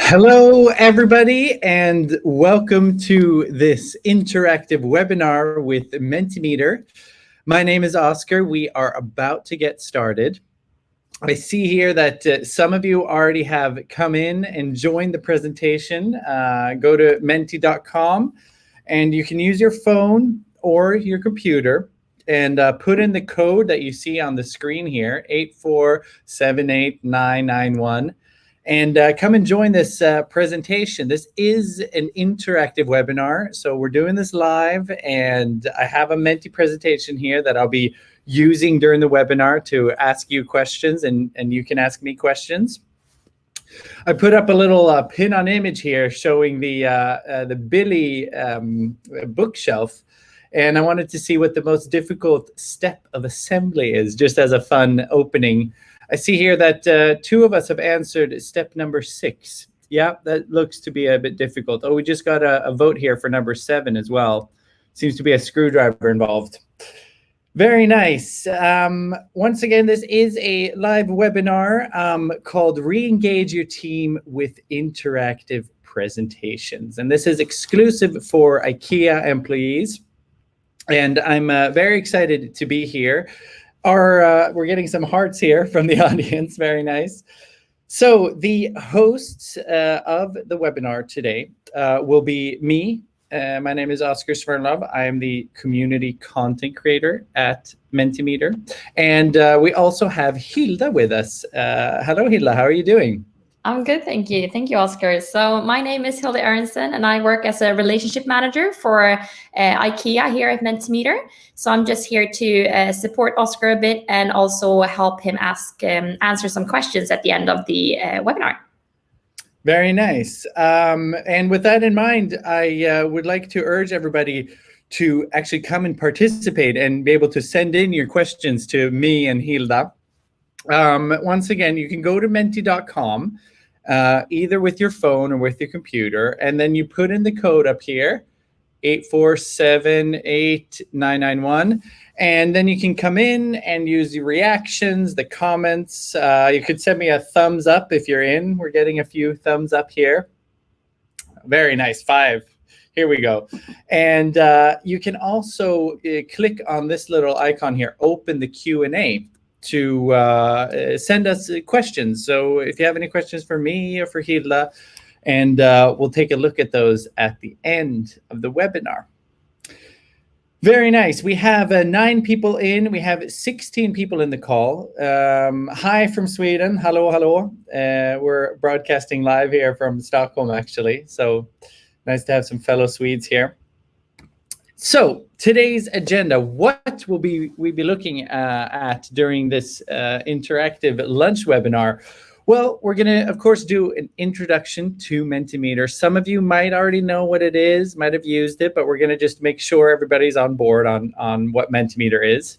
Hello, everybody, and welcome to this interactive webinar with Mentimeter. My name is Oscar. We are about to get started. I see here that some of you already have come in and joined the presentation. Go to menti.com and you can use your phone or your computer and put in the code that you see on the screen here, 8478991. And come and join this presentation. This is an interactive webinar, so we're doing this live, and I have a Menti presentation here that I'll be using during the webinar to ask you questions, and you can ask me questions. I put up a little pin-on image here showing the Billy bookshelf, and I wanted to see what the most difficult step of assembly is, just as a fun opening. I see here that two of us have answered step number 6. Yeah, that looks to be a bit difficult. Oh, we just got a vote here for number 7 as well. Seems to be a screwdriver involved. Very nice. Once again, this is a live webinar called Re-engage Your Team with Interactive Presentations. And this is exclusive for IKEA employees. And I'm very excited to be here. We're getting some hearts here from the audience. Very nice. So the hosts of the webinar today will be me. My name is Oscar Svernlov. I am the community content creator at Mentimeter. And we also have Hilda with us. Hello, Hilda. How are you doing? I'm good, thank you. Thank you, Oscar. So my name is Hilda Aronson, and I work as a relationship manager for IKEA here at Mentimeter. So I'm just here to support Oscar a bit and also help him answer some questions at the end of the webinar. Very nice. And with that in mind, I would like to urge everybody to actually come and participate and be able to send in your questions to me and Hilda. Once again, you can go to menti.com. Either with your phone or with your computer, and then you put in the code up here, 8478991, and then you can come in and use the reactions, the comments. You could send me a thumbs up if you're in. We're getting a few thumbs up here. Very nice, 5. Here we go. And you can also click on this little icon here, open the Q&A, to send us questions. So if you have any questions for me or for Hilda, and we'll take a look at those at the end of the webinar. Very nice. We have 9 people in. We have 16 people in the call. Hi from Sweden. Hello, hello. We're broadcasting live here from Stockholm, actually. So nice to have some fellow Swedes here. So today's agenda, what will we be looking at during this interactive lunch webinar? Well, we're going to, of course, do an introduction to Mentimeter. Some of you might already know what it is, might have used it, but we're going to just make sure everybody's on board on what Mentimeter is.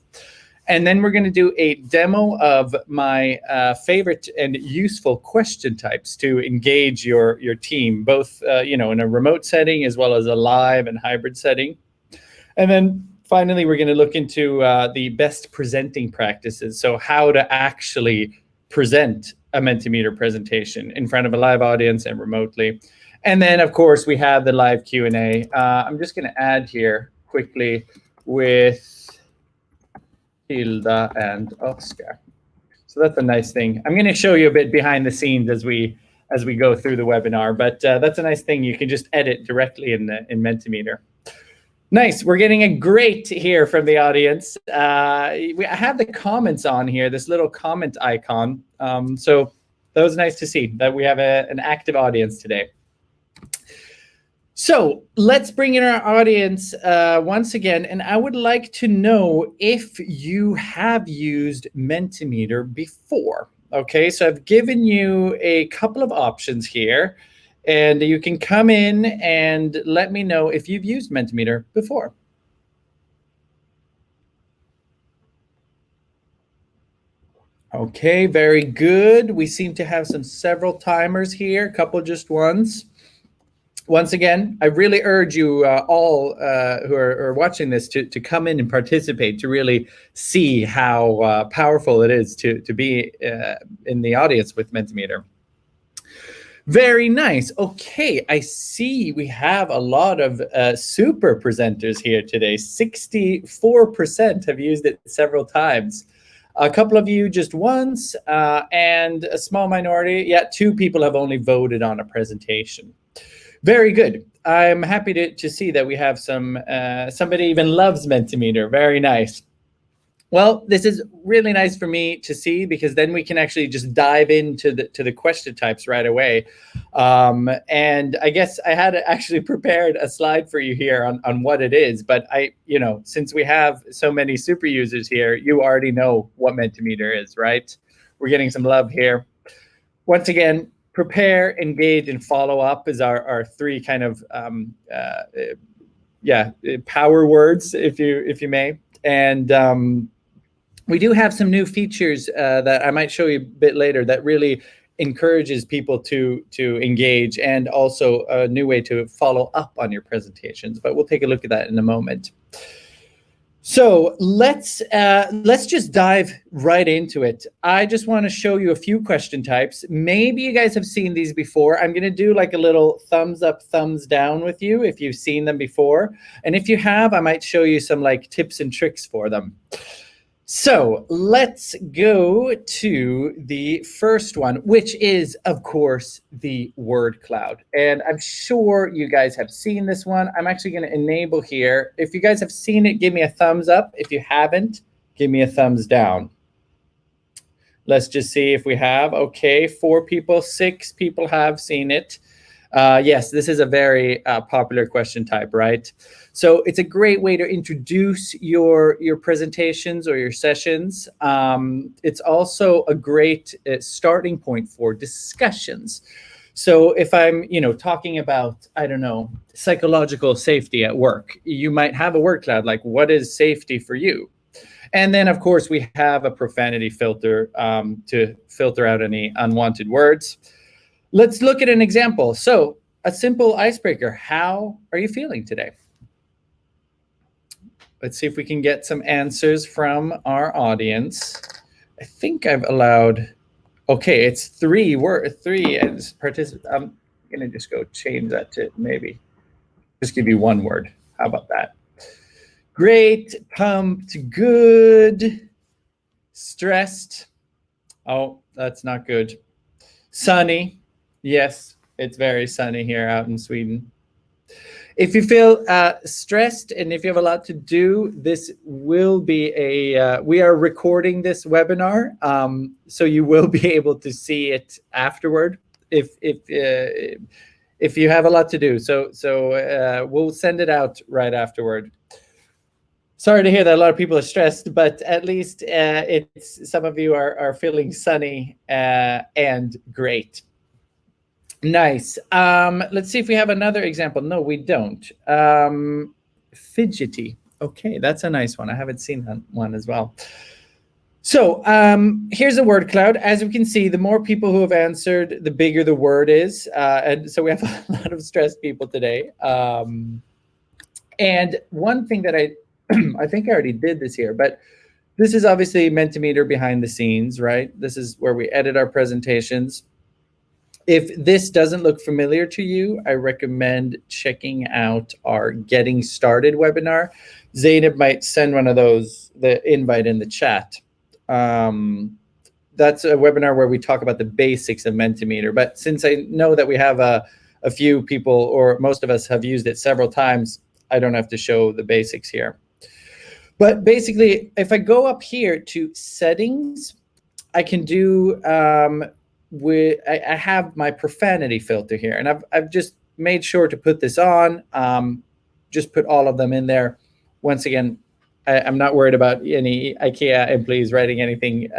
And then we're going to do a demo of my favorite and useful question types to engage your team, both in a remote setting as well as a live and hybrid setting. And then finally, we're going to look into the best presenting practices. So how to actually present a Mentimeter presentation in front of a live audience and remotely. And then, of course, we have the live Q&A. I'm just going to add here quickly with Hilda and Oscar. So that's a nice thing. I'm going to show you a bit behind the scenes as we go through the webinar. But that's a nice thing. You can just edit directly in Mentimeter. Nice. We're getting a great here from the audience. I have the comments on here, this little comment icon. So that was nice to see that we have an active audience today. So let's bring in our audience once again. And I would like to know if you have used Mentimeter before. Okay, so I've given you a couple of options here. And you can come in and let me know if you've used Mentimeter before. Okay, very good. We seem to have several timers here, a couple just ones. Once again, I really urge you all who are watching this to come in and participate, to really see how powerful it is to be in the audience with Mentimeter. Very nice. Okay, I see we have a lot of super presenters here today. 64% have used it several times. A couple of you just once, and a small minority. Yeah, 2 people have only voted on a presentation. Very good. I'm happy to see that we have somebody even loves Mentimeter. Very nice. Well, this is really nice for me to see, because then we can actually just dive into the question types right away. And I guess I had actually prepared a slide for you here on what it is, but since we have so many super users here, you already know what Mentimeter is, right? We're getting some love here. Once again, prepare, engage, and follow up is our 3 kind of power words, if you may. And we do have some new features that I might show you a bit later that really encourages people to engage, and also a new way to follow up on your presentations. But we'll take a look at that in a moment. So let's just dive right into it. I just want to show you a few question types. Maybe you guys have seen these before. I'm going to do like a little thumbs up, thumbs down with you if you've seen them before. And if you have, I might show you some like tips and tricks for them. So let's go to the first one, which is, of course, the word cloud. And I'm sure you guys have seen this one. I'm actually going to enable here. If you guys have seen it, give me a thumbs up. If you haven't, give me a thumbs down. Let's just see if we have. Okay, 4 people, 6 people have seen it. Yes, this is a very popular question type, right? So it's a great way to introduce your presentations or your sessions. It's also a great starting point for discussions. So if I'm, talking about, I don't know, psychological safety at work, you might have a word cloud, like what is safety for you? And then, of course, we have a profanity filter to filter out any unwanted words. Let's look at an example. So a simple icebreaker. How are you feeling today? Let's see if we can get some answers from our audience. I think I've allowed, okay, it's 3 as participants. I'm going to just go change that to maybe just give you 1 word. How about that? Great, pumped, good, stressed. Oh, that's not good. Sunny. Yes, it's very sunny here out in Sweden. If you feel stressed and if you have a lot to do, this will be we are recording this webinar, so you will be able to see it afterward if you have a lot to do. So we'll send it out right afterward. Sorry to hear that a lot of people are stressed, but at least it's some of you are feeling sunny and great. Nice. Let's see if we have another example. No, we don't. Fidgety. Okay, that's a nice one. I haven't seen that one as well. So here's a word cloud. As we can see, the more people who have answered, the bigger the word is. And so we have a lot of stressed people today. And one thing that I think I already did this here, but this is obviously Mentimeter behind the scenes, right? This is where we edit our presentations. If this doesn't look familiar to you, I recommend checking out our Getting Started webinar. Zainab might send one of those, the invite in the chat. That's a webinar where we talk about the basics of Mentimeter. But since I know that we have a few people, or most of us have used it several times, I don't have to show the basics here. But basically, if I go up here to settings, I can do, I have my profanity filter here, and I've just made sure to put this on, just put all of them in there. Once again, I'm not worried about any IKEA employees writing anything,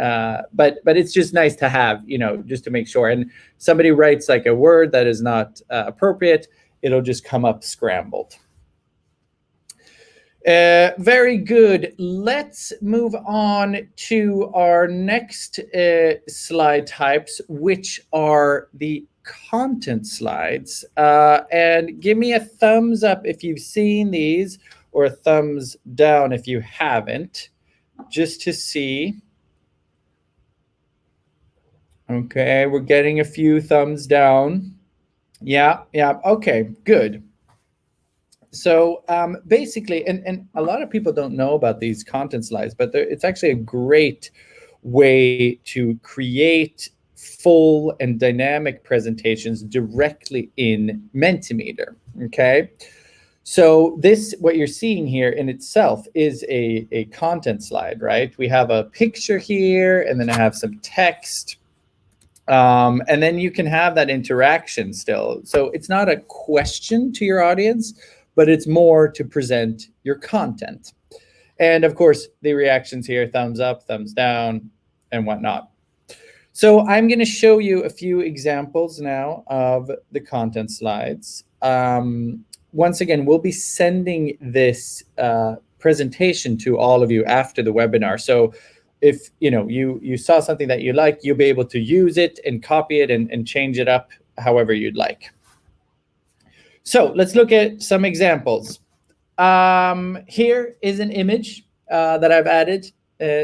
but it's just nice to have, just to make sure. And somebody writes like a word that is not appropriate, it'll just come up scrambled. Very good. Let's move on to our next slide types, which are the content slides. And give me a thumbs up if you've seen these, or a thumbs down if you haven't, just to see. Okay, we're getting a few thumbs down. Yeah, okay, good. So basically, and a lot of people don't know about these content slides, but it's actually a great way to create full and dynamic presentations directly in Mentimeter, okay? So this, what you're seeing here in itself is a content slide, right? We have a picture here, and then I have some text. And then you can have that interaction still. So it's not a question to your audience, but it's more to present your content. And of course, the reactions here, thumbs up, thumbs down, and whatnot. So I'm going to show you a few examples now of the content slides. Once again, we'll be sending this presentation to all of you after the webinar. So if you saw something that you like, you'll be able to use it and copy it and change it up however you'd like. So let's look at some examples. Here is an image that I've added.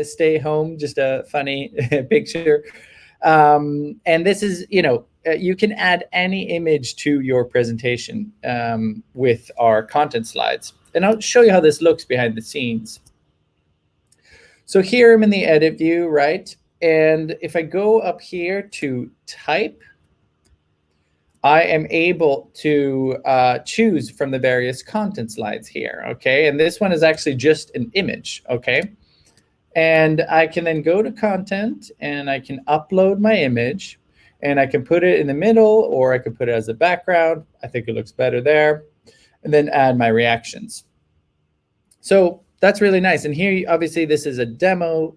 Stay home, just a funny picture. And this is, you can add any image to your presentation with our content slides. And I'll show you how this looks behind the scenes. So here I'm in the edit view, right? And if I go up here to type, I am able to choose from the various content slides here, okay? And this one is actually just an image, okay? And I can then go to content and I can upload my image and I can put it in the middle, or I can put it as a background. I think it looks better there. And then add my reactions. So that's really nice. And here, obviously, this is a demo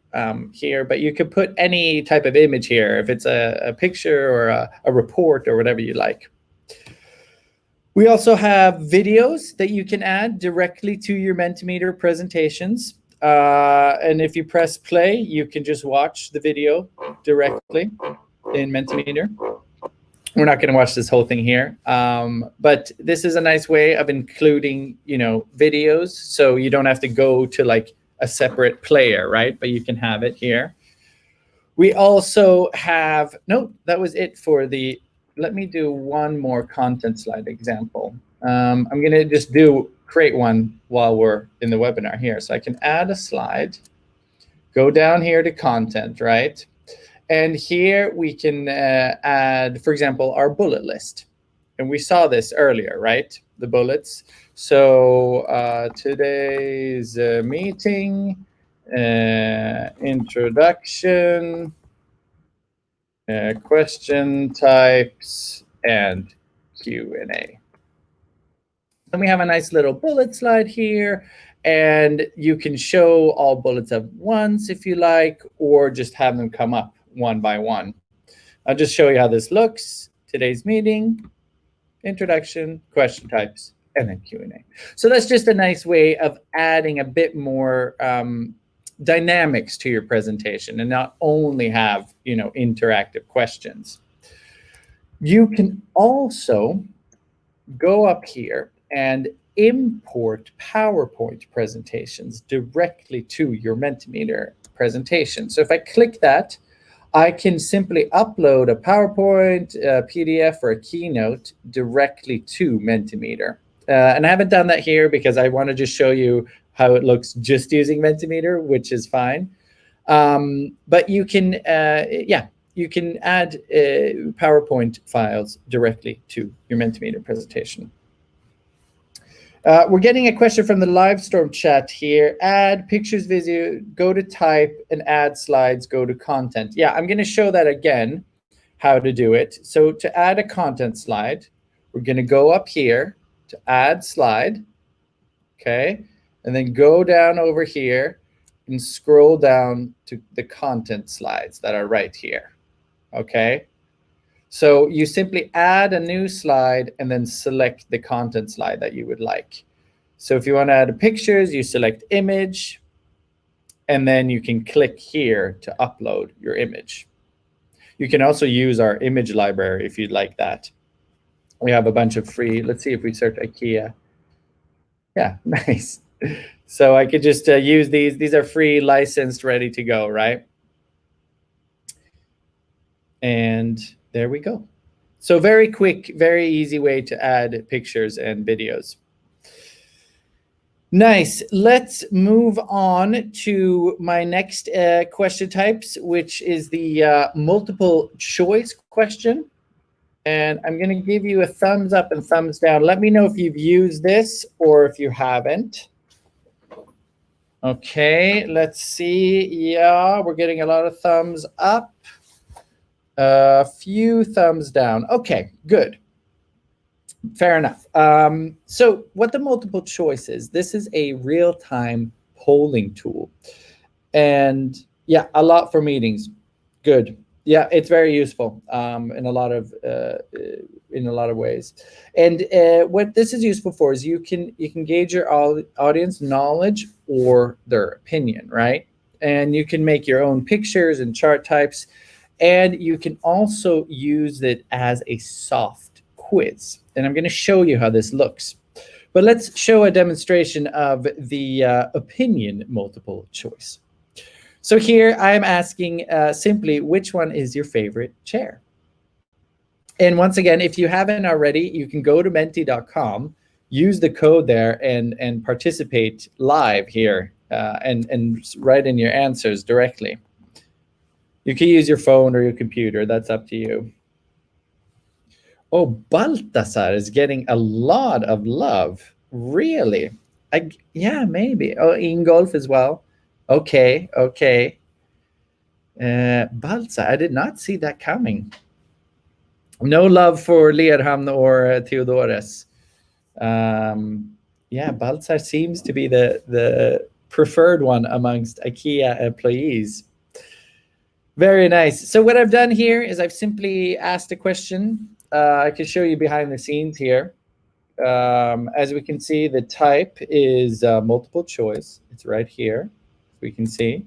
here, but you could put any type of image here, if it's a picture or a report or whatever you like. We also have videos that you can add directly to your Mentimeter presentations. And if you press play, you can just watch the video directly in Mentimeter. We're not going to watch this whole thing here, but this is a nice way of including, videos, so you don't have to go to like a separate player, right? But you can have it here. We also have, no, that was it for the, let me do one more content slide example. I'm going to just create one while we're in the webinar here. So I can add a slide, go down here to content, right? And here we can add, for example, our bullet list. And we saw this earlier, right? The bullets. So today's meeting, introduction, question types, and Q&A. Then we have a nice little bullet slide here. And you can show all bullets at once if you like, or just have them come up one by one. I'll just show you how this looks. Today's meeting, introduction, question types, and then Q&A. So that's just a nice way of adding a bit more dynamics to your presentation and not only have, interactive questions. You can also go up here and import PowerPoint presentations directly to your Mentimeter presentation. So if I click that, I can simply upload a PowerPoint, a PDF, or a Keynote directly to Mentimeter. And I haven't done that here because I want to just show you how it looks just using Mentimeter, which is fine. But you can, you can add PowerPoint files directly to your Mentimeter presentation. We're getting a question from the Livestorm chat here. Add pictures, video, go to type, and add slides, go to content. Yeah, I'm going to show that again, how to do it. So to add a content slide, we're going to go up here to add slide, okay? And then go down over here and scroll down to the content slides that are right here, okay? So you simply add a new slide and then select the content slide that you would like. So if you want to add pictures, you select image, and then you can click here to upload your image. You can also use our image library if you'd like that. We have a bunch of free, let's see if we search IKEA. Yeah, nice. So I could just use these. These are free, licensed, ready to go, right? And there we go. So very quick, very easy way to add pictures and videos. Nice. Let's move on to my next question types, which is the multiple choice question. And I'm going to give you a thumbs up and thumbs down. Let me know if you've used this or if you haven't. Okay, let's see. Yeah, we're getting a lot of thumbs up. A few thumbs down. Okay, good. Fair enough. So what the multiple choice is, this is a real-time polling tool. And yeah, a lot for meetings. Good. Yeah, it's very useful in a lot of ways. And what this is useful for is you can gauge your audience knowledge or their opinion, right? And you can make your own pictures and chart types, and you can also use it as a soft quiz. And I'm going to show you how this looks. But let's show a demonstration of the opinion multiple choice. So here I'm asking simply, which one is your favorite chair? And once again, if you haven't already, you can go to menti.com, use the code there, and participate live here and write in your answers directly. You can use your phone or your computer. That's up to you. Oh, Baltasar is getting a lot of love. Really? Yeah, maybe. Oh, Ingolf as well. Okay, okay. Baltasar, I did not see that coming. No love for Lerhamn or Theodorus. Yeah, Baltasar seems to be the preferred one amongst IKEA employees. Very nice. So what I've done here is I've simply asked a question. I can show you behind the scenes here. As we can see, the type is multiple choice. It's right here, we can see.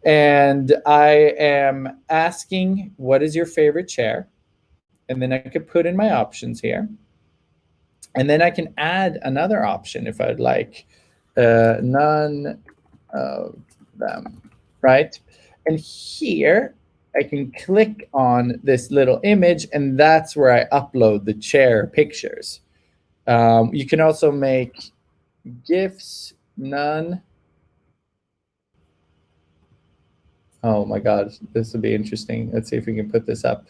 And I am asking, what is your favorite chair? And then I could put in my options here. And then I can add another option if I'd like. None of them, right? And here I can click on this little image, and that's where I upload the chair pictures. You can also make GIFs, none. Oh my God, this will be interesting. Let's see if we can put this up.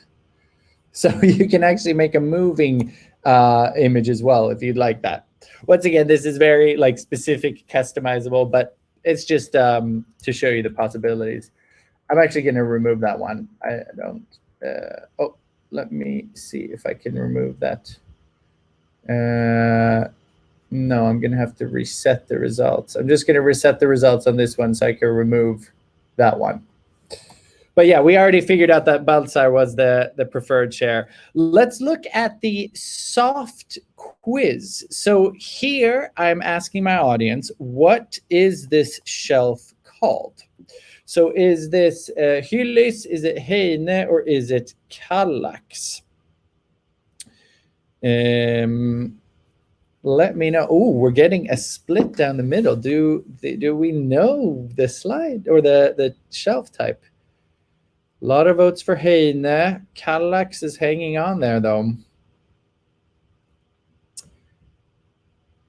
So you can actually make a moving image as well if you'd like that. Once again, this is very like specific, customizable, but it's just to show you the possibilities. I'm actually going to remove that one. I don't. Oh, let me see if I can remove that. No, I'm going to have to reset the results. I'm just going to reset the results on this one so I can remove that one. But yeah, we already figured out that Baltasar was the preferred chair. Let's look at the soft quiz. So here I'm asking my audience, what is this shelf called? So is this Hyllis, is it Heine, or is it Kallax? Let me know. Oh, we're getting a split down the middle. Do we know the slide or the shelf type? A lot of votes for Heine. Kallax is hanging on there, though.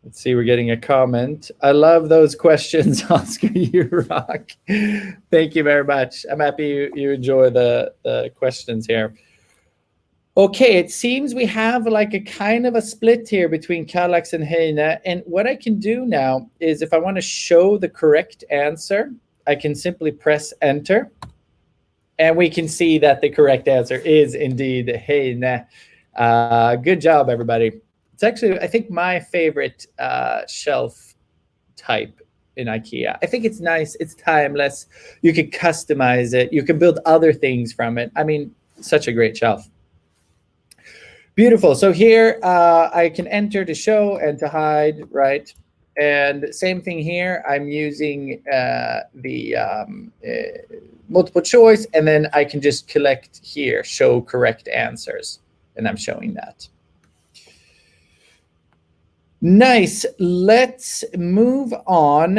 Let's see, we're getting a comment. I love those questions, Oscar, you rock. Thank you very much. I'm happy you enjoy the questions here. Okay, it seems we have like a kind of a split here between Kallax and Heine. And what I can do now is if I want to show the correct answer, I can simply press enter. And we can see that the correct answer is indeed Heine. Good job, everybody. It's actually, I think, my favorite shelf type in IKEA. I think it's nice. It's timeless. You can customize it. You can build other things from it. I mean, such a great shelf. Beautiful. So here I can enter to show and to hide, right? And same thing here. I'm using the multiple choice, and then I can just collect here, show correct answers, and I'm showing that. Nice. Let's move on.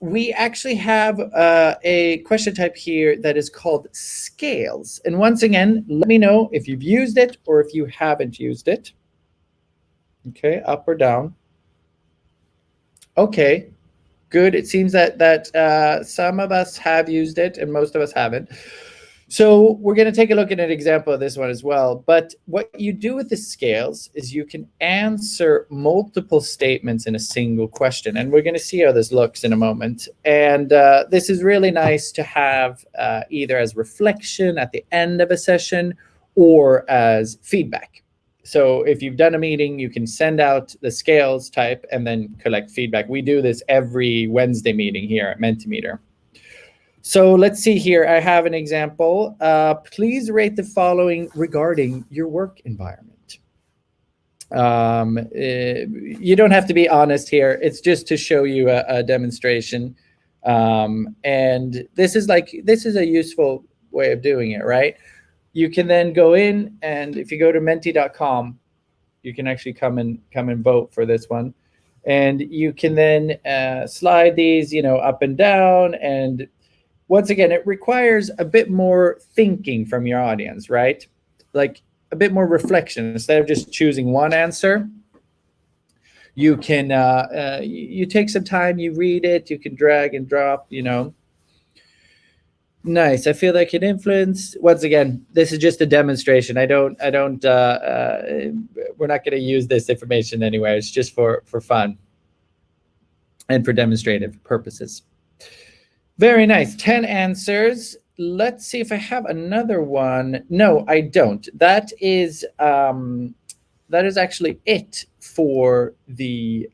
we actually have a question type here that is called scales. And once again, let me know if you've used it or if you haven't used it. Okay, up or down. Okay, good. It seems that some of us have used it and most of us haven't. So we're going to take a look at an example of this one as well. But what you do with the scales is you can answer multiple statements in a single question. And we're going to see how this looks in a moment. And this is really nice to have either as reflection at the end of a session or as feedback. So if you've done a meeting, you can send out the scales type and then collect feedback. We do this every Wednesday meeting here at Mentimeter. So let's see here. I have an example. Please rate the following regarding your work environment. You don't have to be honest here. It's just to show you a demonstration. And this is a useful way of doing it, right? You can then go in, and if you go to menti.com, you can actually come and vote for this one. And you can then slide these, up and down. And once again, it requires a bit more thinking from your audience, right? Like a bit more reflection. Instead of just choosing one answer, you can you take some time, you read it, you can drag and drop, Nice. I feel like it influence. Once again, this is just a demonstration. We're not going to use this information anywhere. It's just for fun and for demonstrative purposes. Very nice. 10 answers. Let's see if I have another one. No, I don't. That is actually it for the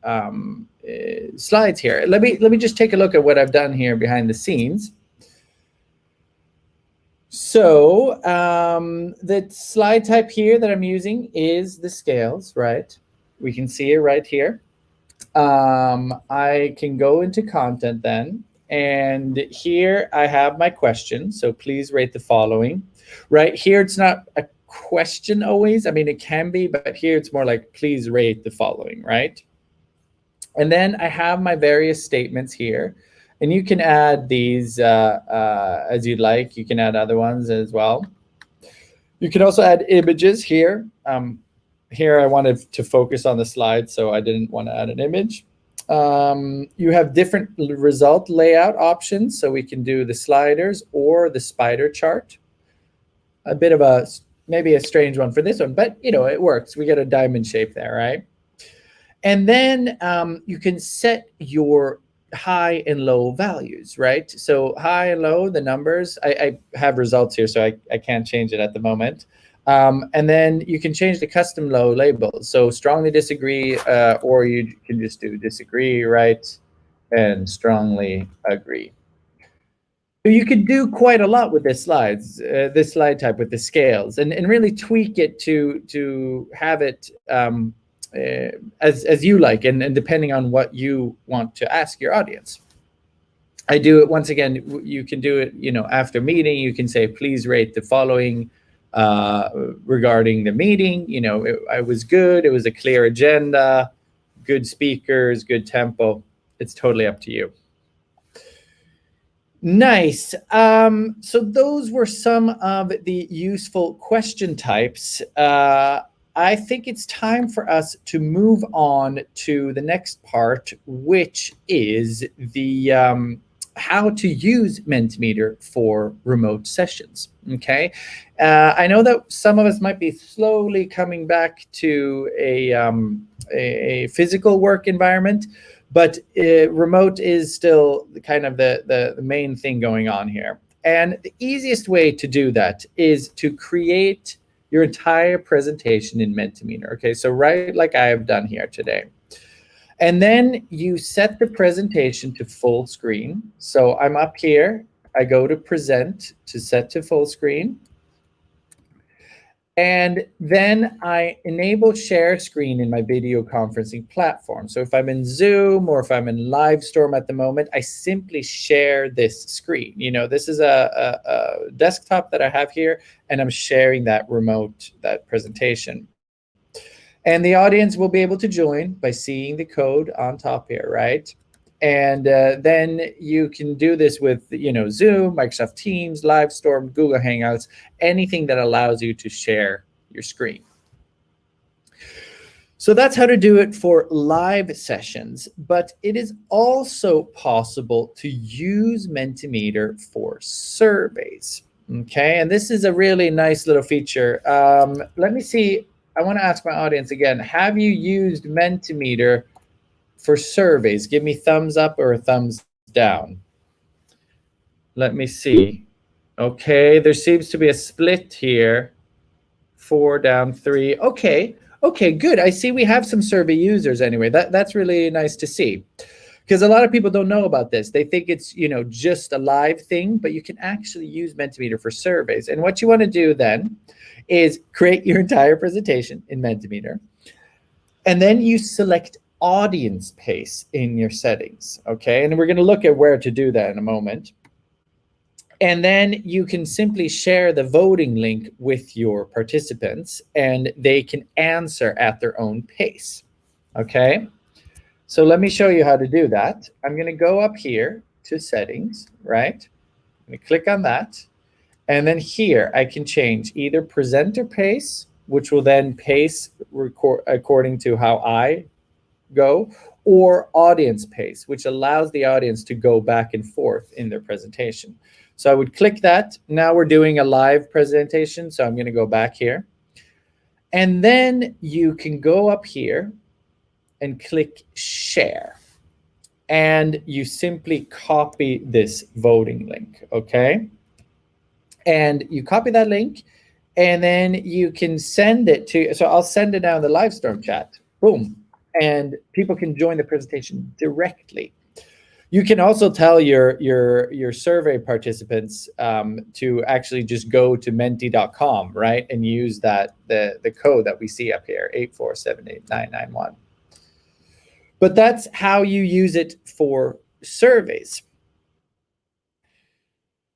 slides here. Let me just take a look at what I've done here behind the scenes. So the slide type here that I'm using is the scales, right? We can see it right here. I can go into content then. And here I have my question. So please rate the following. Right here, it's not a question always. I mean, it can be, but here it's more like, please rate the following, right? And then I have my various statements here. And you can add these as you'd like. You can add other ones as well. You can also add images here. Here I wanted to focus on the slide, so I didn't want to add an image. You have different result layout options, so we can do the sliders or the spider chart. A bit of maybe a strange one for this one, but it works. We get a diamond shape there, right? And then you can set your high and low values, right? So high and low, the numbers, I have results here, so I can't change it at the moment. And then you can change the custom low labels. So strongly disagree, or you can just do disagree, right? And strongly agree. So you could do quite a lot with this slide type with the scales, and really tweak it to have it as you like, and depending on what you want to ask your audience. I do it once again. You can do it, after meeting. You can say, please rate the following regarding the meeting. I was good. It was a clear agenda, good speakers, good tempo. It's totally up to you. Nice. So those were some of the useful question types. I think it's time for us to move on to the next part, which is the how to use Mentimeter for remote sessions. Okay, I know that some of us might be slowly coming back to a physical work environment, but remote is still kind of the main thing going on here. And the easiest way to do that is to create your entire presentation in Mentimeter. Okay, so right like I have done here today. And then you set the presentation to full screen. So I'm up here, I go to present to set to full screen. And then I enable share screen in my video conferencing platform. So if I'm in Zoom or if I'm in Livestorm at the moment, I simply share this screen. This is a desktop that I have here, and I'm sharing that presentation. And the audience will be able to join by seeing the code on top here, right? And then you can do this with, Zoom, Microsoft Teams, Livestorm, Google Hangouts, anything that allows you to share your screen. So that's how to do it for live sessions, but it is also possible to use Mentimeter for surveys. Okay, and this is a really nice little feature. Let me see. I want to ask my audience again, have you used Mentimeter for surveys? Give me thumbs up or a thumbs down. Let me see. Okay, there seems to be a split here. 4 down, 3. Okay, good. I see we have some survey users anyway. That's really nice to see. Because a lot of people don't know about this. They think it's, just a live thing, but you can actually use Mentimeter for surveys. And what you want to do then is create your entire presentation in Mentimeter. And then you select audience pace in your settings, okay? And we're going to look at where to do that in a moment. And then you can simply share the voting link with your participants, and they can answer at their own pace, okay? So let me show you how to do that. I'm going to go up here to settings, right? I'm going to click on that. And then here I can change either presenter pace, which will then pace record according to how I go, or audience pace, which allows the audience to go back and forth in their presentation. So I would click that. Now we're doing a live presentation, so I'm going to go back here. And then you can go up here and click share. And you simply copy this voting link, okay? And you copy that link, and then you can send it to, so I'll send it down the Livestorm chat, boom. And people can join the presentation directly. You can also tell your survey participants to actually just go to menti.com, right, and use the code that we see up here, 8478991. But that's how you use it for surveys.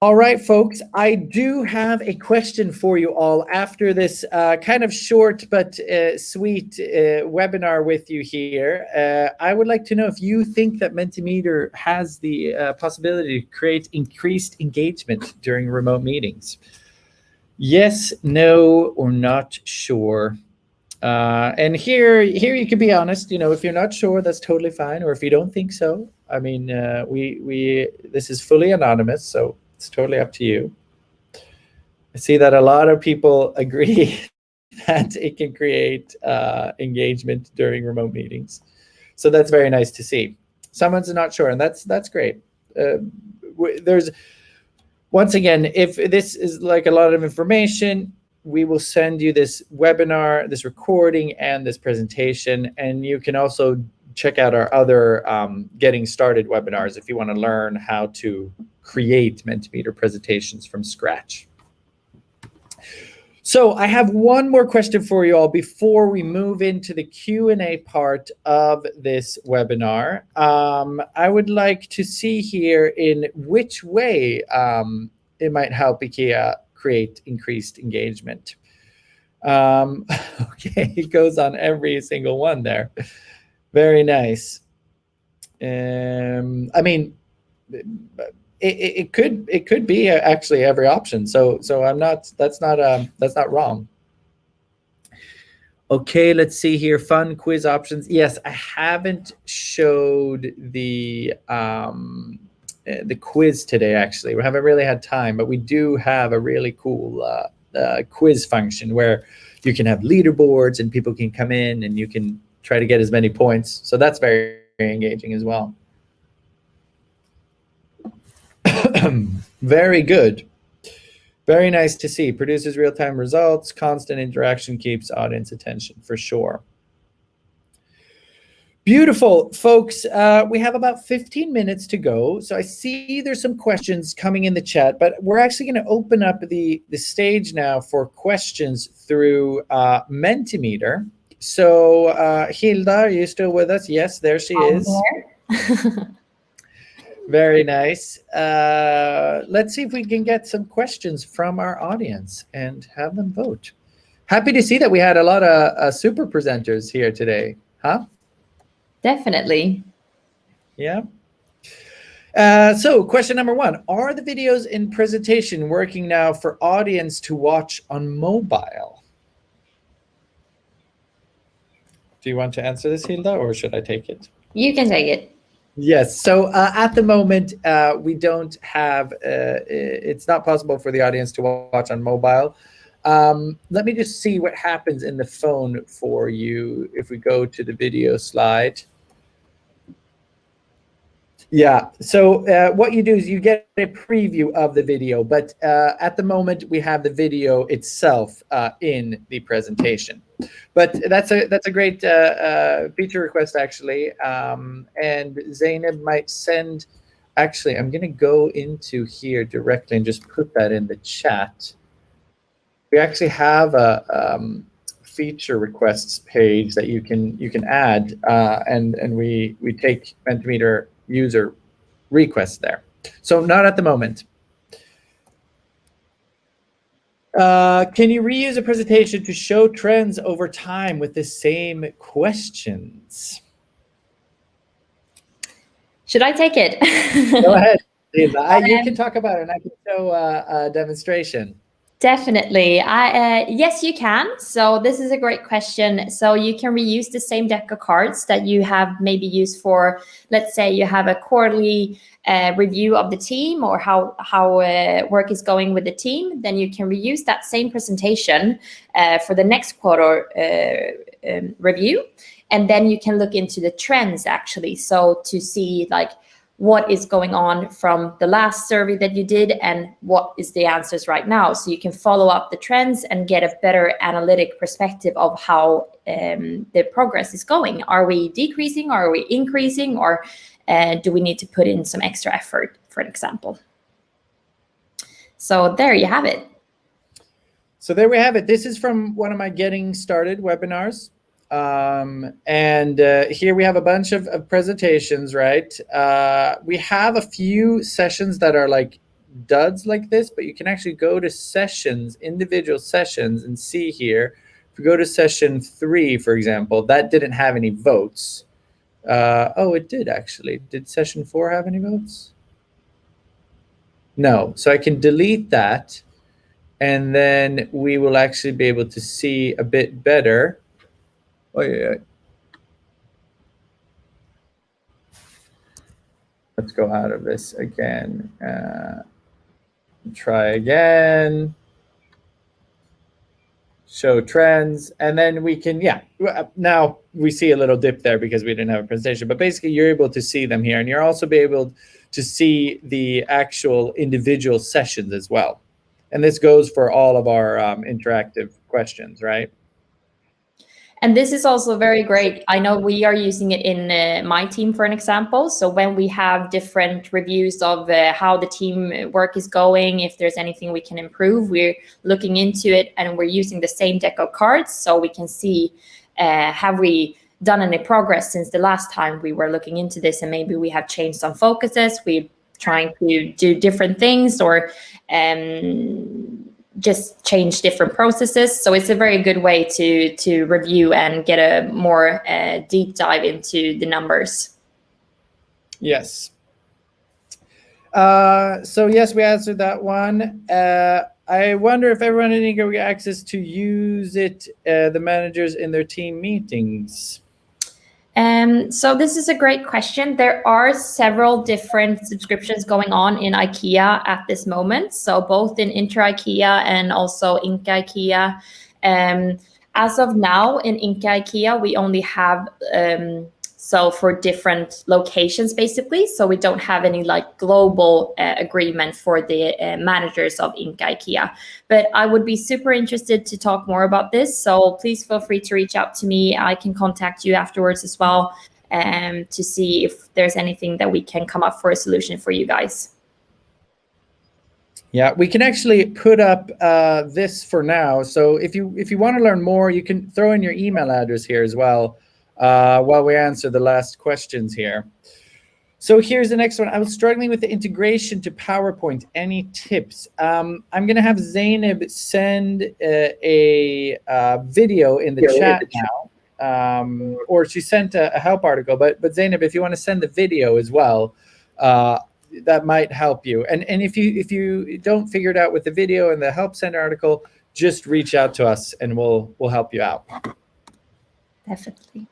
All right, folks, I do have a question for you all after this kind of short but sweet webinar with you here. I would like to know if you think that Mentimeter has the possibility to create increased engagement during remote meetings. Yes, no, or not sure. And here you can be honest. If you're not sure, that's totally fine. Or if you don't think so, I mean, this is fully anonymous, so it's totally up to you. I see that a lot of people agree that it can create engagement during remote meetings. So that's very nice to see. Someone's not sure, and that's great. There's, once again, if this is like a lot of information, we will send you this webinar, this recording, and this presentation. And you can also check out our other getting started webinars if you want to learn how to create Mentimeter presentations from scratch. So I have one more question for you all before we move into the Q&A part of this webinar. I would like to see here in which way it might help IKEA create increased engagement. Okay, it goes on every single one there. Very nice. I mean, it could be actually every option. So I'm not. That's not wrong. Okay, let's see here. Fun quiz options. Yes, I haven't showed the quiz today. Actually, we haven't really had time, but we do have a really cool quiz function where you can have leaderboards and people can come in and you can try to get as many points. So that's very, very engaging as well. Very good. Very nice to see. Produces real-time results. Constant interaction keeps audience attention for sure. Beautiful, folks. We have about 15 minutes to go. So I see there's some questions coming in the chat, but we're actually going to open up the stage now for questions through Mentimeter. So Hilda, are you still with us? Yes, there she is. Very nice. Let's see if we can get some questions from our audience and have them vote. Happy to see that we had a lot of super presenters here today, huh? Definitely. Yeah. So question number 1, are the videos in presentation working now for audience to watch on mobile? Do you want to answer this, Hilda, or should I take it? You can take it. Yes. So at the moment, we don't have, it's not possible for the audience to watch on mobile. Let me just see what happens in the phone for you if we go to the video slide. Yeah, so what you do is you get a preview of the video, but at the moment we have the video itself in the presentation. But that's a great feature request, actually. And Zainab might send, actually, I'm going to go into here directly and just put that in the chat. We actually have a feature requests page that you can add, and we take Mentimeter user requests there. So not at the moment. Can you reuse a presentation to show trends over time with the same questions? Should I take it? Go ahead, Lisa. You can talk about it and I can show a demonstration. Definitely. Yes, you can. So this is a great question. So you can reuse the same deck of cards that you have maybe used for, let's say you have a quarterly review of the team or how work is going with the team. Then you can reuse that same presentation for the next quarter review. And then you can look into the trends, actually. So to see like what is going on from the last survey that you did and what is the answers right now. So you can follow up the trends and get a better analytic perspective of how the progress is going. Are we decreasing? Are we increasing? Or do we need to put in some extra effort, for example? So there you have it. So there we have it. This is from one of my Getting Started webinars. And here we have a bunch of presentations, right? We have a few sessions that are like duds like this, but you can actually go to sessions, individual sessions, and see here. If we go to session 3, for example, that didn't have any votes. Oh, it did actually. Did session 4 have any votes? No. So I can delete that, and then we will actually be able to see a bit better. Oh, yeah. Let's go out of this again. Try again. Show trends. And then we can, yeah, now we see a little dip there because we didn't have a presentation. But basically, you're able to see them here. And you're also be able to see the actual individual sessions as well. And this goes for all of our interactive questions, right? And this is also very great. I know we are using it in my team, for an example. So when we have different reviews of how the team work is going, if there's anything we can improve, we're looking into it and we're using the same deck of cards so we can see, have we done any progress since the last time we were looking into this, and maybe we have changed some focuses, we're trying to do different things, or just change different processes. So it's a very good way to review and get a more deep dive into the numbers. Yes. So yes, we answered that one. I wonder if everyone in IKEA will get access to use it, the managers in their team meetings. So this is a great question. There are several different subscriptions going on in IKEA at this moment. So both in Inter IKEA and also Inka IKEA. As of now in Inka IKEA, we only have so for different locations, basically. So we don't have any like global agreement for the managers of Inka IKEA. But I would be super interested to talk more about this. So please feel free to reach out to me. I can contact you afterwards as well to see if there's anything that we can come up for a solution for you guys. Yeah, we can actually put up this for now. So if you want to learn more, you can throw in your email address here as well. While we answer the last questions here. So here's the next one. I was struggling with the integration to PowerPoint. Any tips? I'm going to have Zainab send a video in the chat now. Or she sent a help article. But Zainab, if you want to send the video as well, that might help you. And if you don't figure it out with the video and the Help Center article, just reach out to us and we'll help you out. Definitely.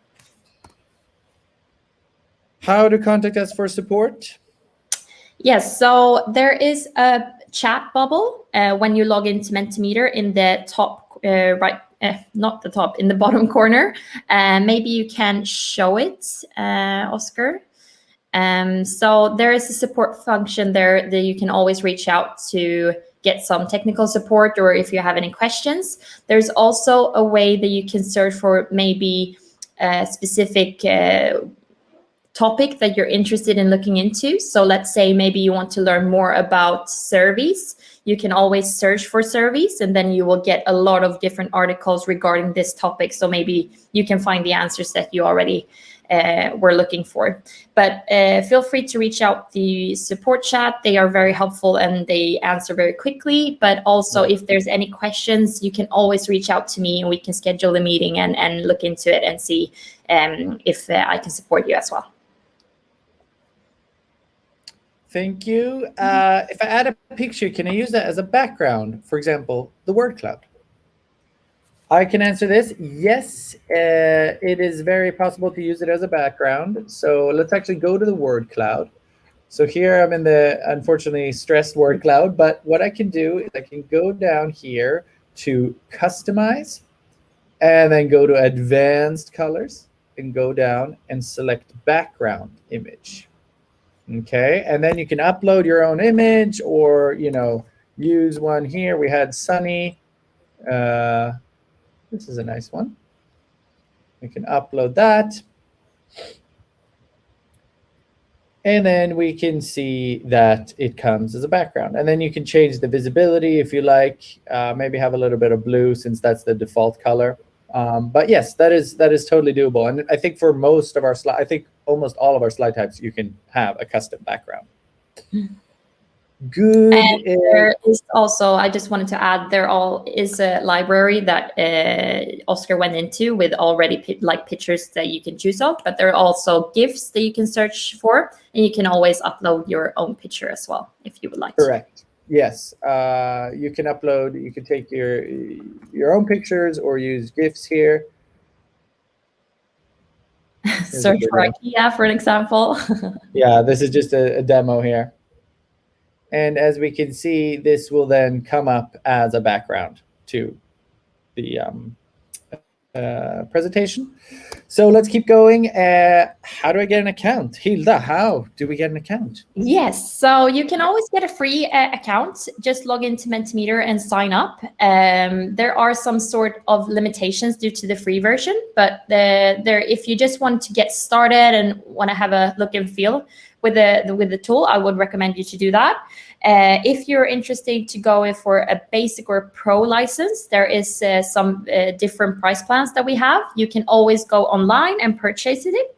How to contact us for support? Yes, so there is a chat bubble when you log into Mentimeter in the top right, not the top, in the bottom corner. Maybe you can show it, Oscar. So there is a support function there that you can always reach out to get some technical support, or if you have any questions. There's also a way that you can search for maybe a specific topic that you're interested in looking into. So let's say maybe you want to learn more about surveys. You can always search for surveys, and then you will get a lot of different articles regarding this topic. So maybe you can find the answers that you already were looking for. But feel free to reach out the support chat. They are very helpful and they answer very quickly. But also, if there's any questions, you can always reach out to me and we can schedule a meeting and look into it and see if I can support you as well. Thank you. If I add a picture, can I use that as a background? For example, the word cloud. I can answer this. Yes, it is very possible to use it as a background. So let's actually go to the word cloud. So here I'm in the, unfortunately, stressed word cloud. But what I can do is I can go down here to customize and then go to advanced colors and go down and select background image. Okay, and then you can upload your own image or, you know, use one here. We had Sunny. This is a nice one. We can upload that. And then we can see that it comes as a background. And then you can change the visibility if you like, maybe have a little bit of blue since that's the default color. But yes, that is totally doable. And I think for most of our I think almost all of our slide types, you can have a custom background. Good. And there is also, I just wanted to add, there is a library that Oscar went into with already pictures that you can choose of, but there are also GIFs that you can search for, and you can always upload your own picture as well if you would like. Correct. Yes, you can upload. You can take your own pictures or use GIFs here. Search for IKEA, for an example. Yeah, this is just a demo here. And as we can see, this will then come up as a background to the presentation. So let's keep going. How do I get an account? Hilda, how do we get an account? Yes, so you can always get a free account. Just log into Mentimeter and sign up. There are some sort of limitations due to the free version, but if you just want to get started and want to have a look and feel with the tool, I would recommend you to do that. If you're interested to go for a basic or a pro license, there is some different price plans that we have. You can always go online and purchase it.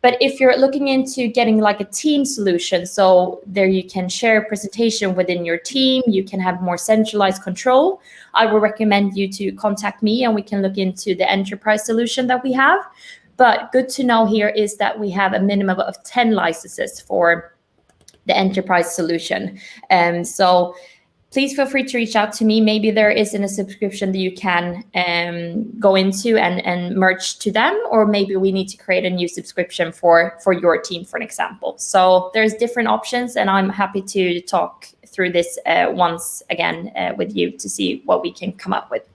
But if you're looking into getting like a team solution, so there you can share a presentation within your team, you can have more centralized control, I would recommend you to contact me and we can look into the enterprise solution that we have. But good to know here is that we have a minimum of 10 licenses for the enterprise solution. So please feel free to reach out to me. Maybe there isn't a subscription that you can go into and merge to them, or maybe we need to create a new subscription for your team, for an example. So there's different options, and I'm happy to talk through this once again with you to see what we can come up with.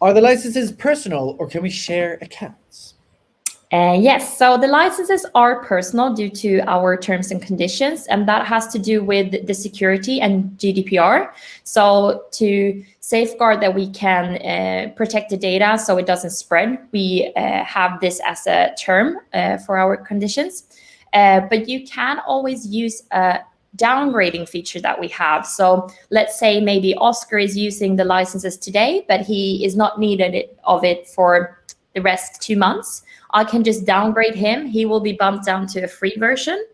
Are the licenses personal or can we share accounts? Yes, so the licenses are personal due to our terms and conditions, and that has to do with the security and GDPR. So to safeguard that we can protect the data so it doesn't spread, we have this as a term for our conditions. But you can always use a downgrading feature that we have. So let's say maybe Oscar is using the licenses today, but he is not needed of it for the rest 2 months. I can just downgrade him. He will be bumped down to a free version,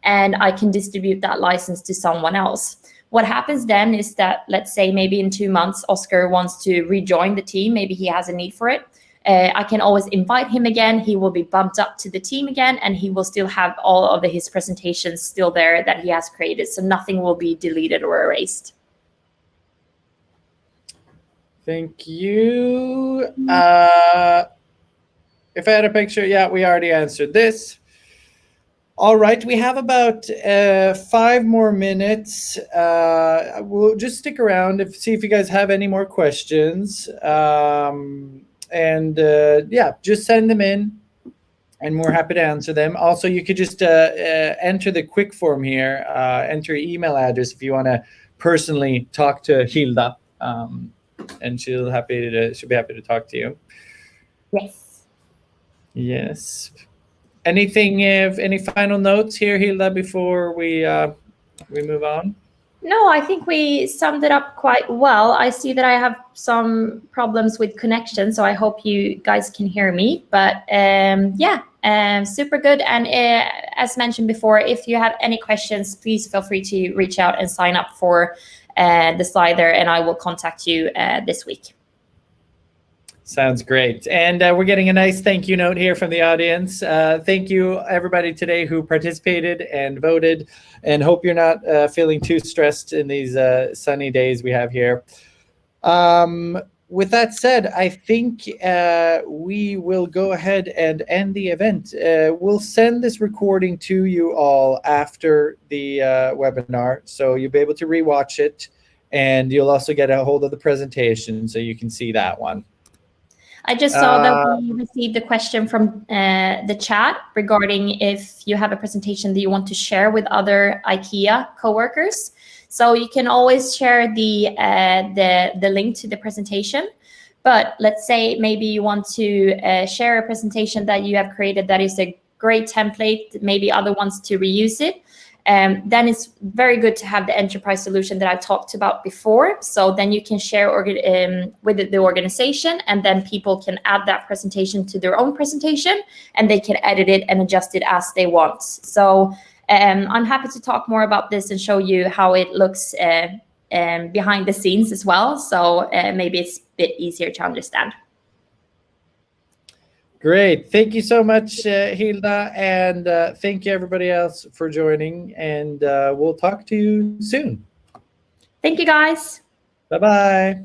and I can distribute that license to someone else. What happens then is that, let's say maybe in 2 months, Oscar wants to rejoin the team. Maybe he has a need for it. I can always invite him again. He will be bumped up to the team again, and he will still have all of his presentations still there that he has created. So nothing will be deleted or erased. Thank you. If I had a picture, yeah, we already answered this. All right, we have about 5 more minutes. We'll just stick around see if you guys have any more questions. Yeah, just send them in, and we're happy to answer them. Also, you could just enter the quick form here, enter your email address if you want to personally talk to Hilda, and she'll be happy to talk to you. Yes. Yes. Any final notes here, Hilda, before we move on? No, I think we summed it up quite well. I see that I have some problems with connection, so I hope you guys can hear me. But super good. And as mentioned before, if you have any questions, please feel free to reach out and sign up for the slider, and I will contact you this week. Sounds great. And we're getting a nice thank you note here from the audience. Thank you, everybody today who participated and voted, and hope you're not feeling too stressed in these sunny days we have here. With that said, I think we will go ahead and end the event. We'll send this recording to you all after the webinar, so you'll be able to rewatch it, and you'll also get a hold of the presentation so you can see that one. I just saw that we received a question from the chat regarding if you have a presentation that you want to share with other IKEA coworkers. So you can always share the link to the presentation. But let's say maybe you want to share a presentation that you have created that is a great template, maybe other wants to reuse it. Then it's very good to have the enterprise solution that I talked about before. So then you can share with the organization, and then people can add that presentation to their own presentation, and they can edit it and adjust it as they want. So I'm happy to talk more about this and show you how it looks behind the scenes as well. So maybe it's a bit easier to understand. Great. Thank you so much, Hilda. And thank you, everybody else, for joining. And we'll talk to you soon. Thank you, guys. Bye-bye.